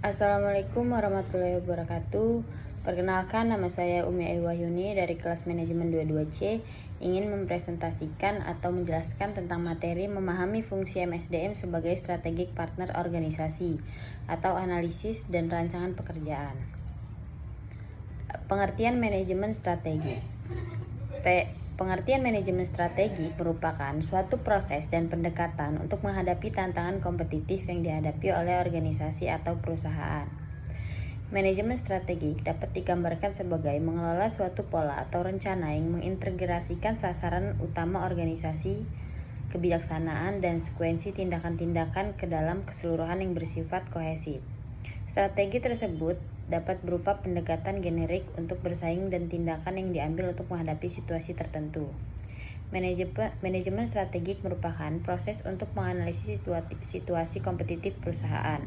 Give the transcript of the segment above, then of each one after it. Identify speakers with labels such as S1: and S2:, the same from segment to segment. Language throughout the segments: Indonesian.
S1: Assalamualaikum warahmatullahi wabarakatuh. Perkenalkan, nama saya Umi Ayu Wahyuni dari kelas manajemen 22C, ingin mempresentasikan atau menjelaskan tentang materi memahami fungsi MSDM sebagai strategic partner organisasi atau analisis dan rancangan pekerjaan. Pengertian manajemen strategi. Pengertian manajemen strategi merupakan suatu proses dan pendekatan untuk menghadapi tantangan kompetitif yang dihadapi oleh organisasi atau perusahaan. Manajemen strategik dapat digambarkan sebagai mengelola suatu pola atau rencana yang mengintegrasikan sasaran utama organisasi, kebijaksanaan, dan sekuensi tindakan-tindakan ke dalam keseluruhan yang bersifat kohesif. Strategi tersebut dapat berupa pendekatan generik untuk bersaing dan tindakan yang diambil untuk menghadapi situasi tertentu. Manajemen strategik merupakan proses untuk menganalisis situasi kompetitif perusahaan,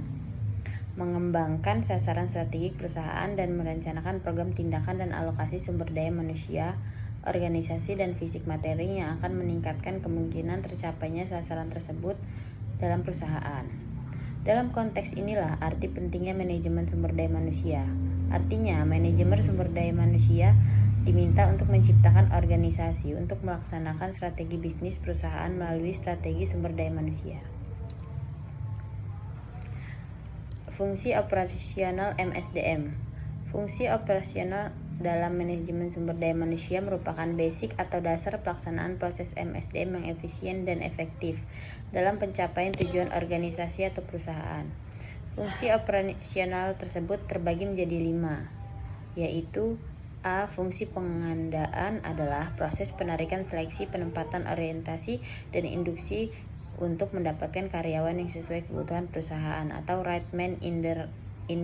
S1: mengembangkan sasaran strategik perusahaan, dan merencanakan program tindakan dan alokasi sumber daya manusia, organisasi, dan fisik materi yang akan meningkatkan kemungkinan tercapainya sasaran tersebut dalam perusahaan. Dalam konteks inilah arti pentingnya manajemen sumber daya manusia. Artinya, manajemen sumber daya manusia diminta untuk menciptakan organisasi untuk melaksanakan strategi bisnis perusahaan melalui strategi sumber daya manusia. Fungsi operasional MSDM. Fungsi operasional dalam manajemen sumber daya manusia merupakan basic atau dasar pelaksanaan proses MSDM yang efisien dan efektif dalam pencapaian tujuan organisasi atau perusahaan. Fungsi operasional tersebut terbagi menjadi 5, yaitu A. Fungsi pengandaan adalah proses penarikan seleksi, penempatan, orientasi, dan induksi untuk mendapatkan karyawan yang sesuai kebutuhan perusahaan atau right man in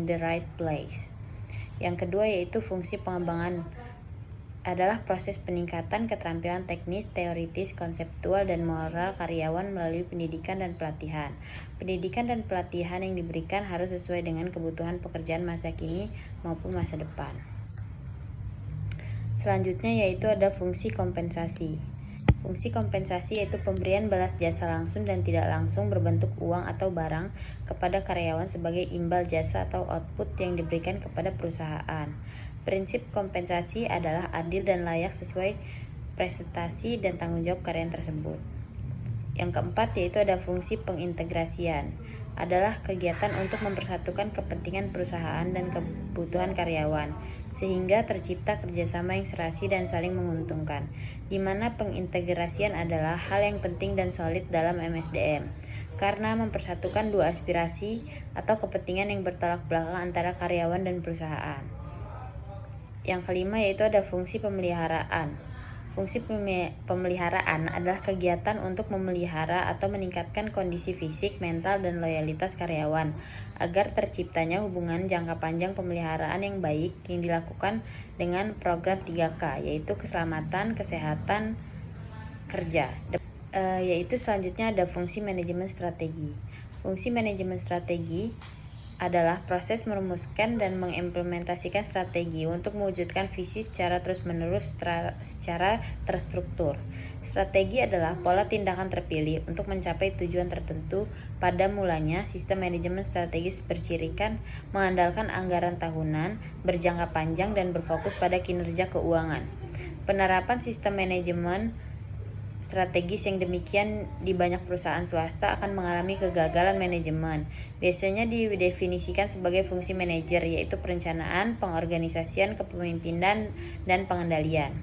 S1: the right place. Yang kedua yaitu fungsi pengembangan adalah proses peningkatan keterampilan teknis, teoritis, konseptual, dan moral karyawan melalui pendidikan dan pelatihan. Pendidikan dan pelatihan yang diberikan harus sesuai dengan kebutuhan pekerjaan masa kini maupun masa depan. Selanjutnya yaitu ada fungsi kompensasi. Fungsi kompensasi yaitu pemberian balas jasa langsung dan tidak langsung berbentuk uang atau barang kepada karyawan sebagai imbal jasa atau output yang diberikan kepada perusahaan. Prinsip kompensasi adalah adil dan layak sesuai prestasi dan tanggung jawab karyawan tersebut. Yang keempat yaitu ada fungsi pengintegrasian, adalah kegiatan untuk mempersatukan kepentingan perusahaan dan kebutuhan karyawan, sehingga tercipta kerjasama yang serasi dan saling menguntungkan, di mana pengintegrasian adalah hal yang penting dan solid dalam MSDM, karena mempersatukan dua aspirasi atau kepentingan yang bertolak belakang antara karyawan dan perusahaan. Yang kelima yaitu ada fungsi pemeliharaan. Fungsi pemeliharaan adalah kegiatan untuk memelihara atau meningkatkan kondisi fisik, mental, dan loyalitas karyawan agar terciptanya hubungan jangka panjang pemeliharaan yang baik yang dilakukan dengan program 3K, yaitu keselamatan, kesehatan, kerja. Yaitu selanjutnya ada fungsi manajemen strategi. Fungsi manajemen strategi adalah proses merumuskan dan mengimplementasikan strategi untuk mewujudkan visi secara terus-menerus secara terstruktur. Strategi adalah pola tindakan terpilih untuk mencapai tujuan tertentu. Pada mulanya, sistem manajemen strategis bercirikan mengandalkan anggaran tahunan, berjangka panjang, dan berfokus pada kinerja keuangan. Penerapan sistem manajemen strategis yang demikian di banyak perusahaan swasta akan mengalami kegagalan manajemen. Biasanya didefinisikan sebagai fungsi manajer, yaitu perencanaan, pengorganisasian, kepemimpinan, dan pengendalian.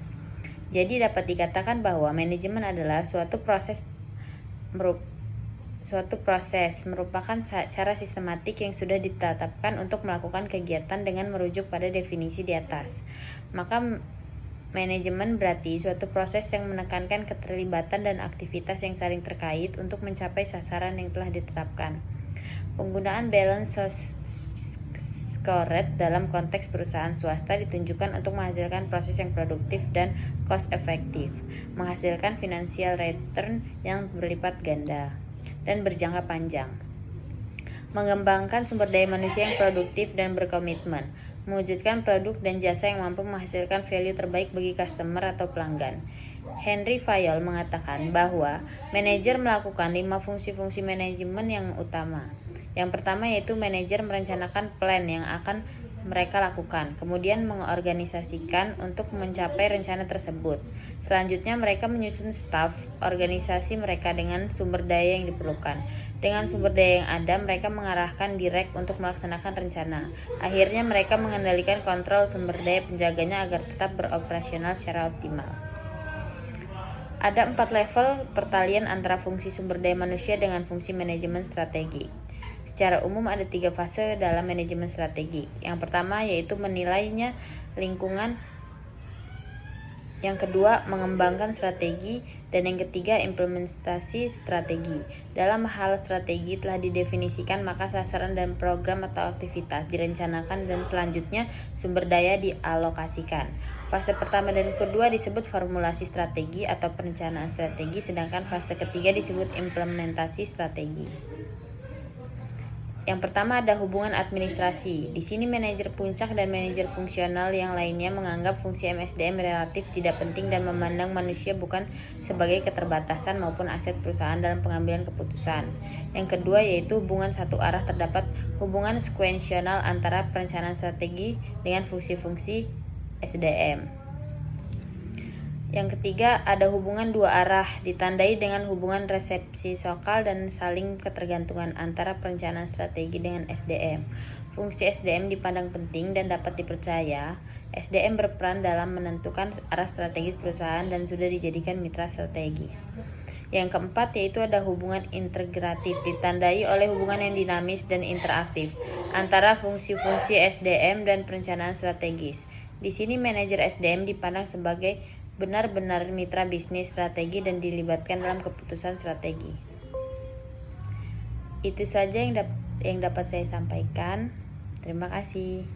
S1: Jadi dapat dikatakan bahwa manajemen adalah suatu proses merupakan cara sistematik yang sudah ditetapkan untuk melakukan kegiatan dengan merujuk pada definisi di atas. Maka manajemen berarti suatu proses yang menekankan keterlibatan dan aktivitas yang saling terkait untuk mencapai sasaran yang telah ditetapkan. Penggunaan balance scorecard dalam konteks perusahaan swasta ditunjukkan untuk menghasilkan proses yang produktif dan cost efektif, menghasilkan financial return yang berlipat ganda dan berjangka panjang. Mengembangkan sumber daya manusia yang produktif dan berkomitmen, mewujudkan produk dan jasa yang mampu menghasilkan value terbaik bagi customer atau pelanggan. Henry Fayol mengatakan bahwa manajer melakukan 5 fungsi-fungsi manajemen yang utama. Yang pertama yaitu manajer merencanakan plan yang akan mereka lakukan, kemudian mengorganisasikan untuk mencapai rencana tersebut. Selanjutnya mereka menyusun staf organisasi mereka dengan sumber daya yang diperlukan. Dengan sumber daya yang ada, mereka mengarahkan direct untuk melaksanakan rencana. Akhirnya mereka mengendalikan kontrol sumber daya penjaganya agar tetap beroperasional secara optimal. Ada 4 level pertalian antara fungsi sumber daya manusia dengan fungsi manajemen strategi. Secara umum ada 3 fase dalam manajemen strategi. Yang pertama yaitu menilainya lingkungan, yang kedua mengembangkan strategi, dan yang ketiga implementasi strategi. Dalam hal strategi telah didefinisikan, maka sasaran dan program atau aktivitas direncanakan dan selanjutnya sumber daya dialokasikan. Fase pertama dan kedua disebut formulasi strategi atau perencanaan strategi, sedangkan fase ketiga disebut implementasi strategi. Yang pertama ada hubungan administrasi. Di sini manajer puncak dan manajer fungsional yang lainnya menganggap fungsi MSDM relatif tidak penting dan memandang manusia bukan sebagai keterbatasan maupun aset perusahaan dalam pengambilan keputusan. Yang kedua yaitu hubungan satu arah. Terdapat hubungan sekuensional antara perencanaan strategi dengan fungsi-fungsi SDM. Yang ketiga, ada hubungan dua arah, ditandai dengan hubungan resepsikal dan saling ketergantungan antara perencanaan strategi dengan SDM. Fungsi SDM dipandang penting dan dapat dipercaya. SDM berperan dalam menentukan arah strategis perusahaan dan sudah dijadikan mitra strategis. Yang keempat yaitu ada hubungan integratif, ditandai oleh hubungan yang dinamis dan interaktif antara fungsi-fungsi SDM dan perencanaan strategis. Di sini manajer SDM dipandang sebagai benar-benar mitra bisnis strategi dan dilibatkan dalam keputusan strategi. Itu saja yang dapat saya sampaikan. Terima kasih.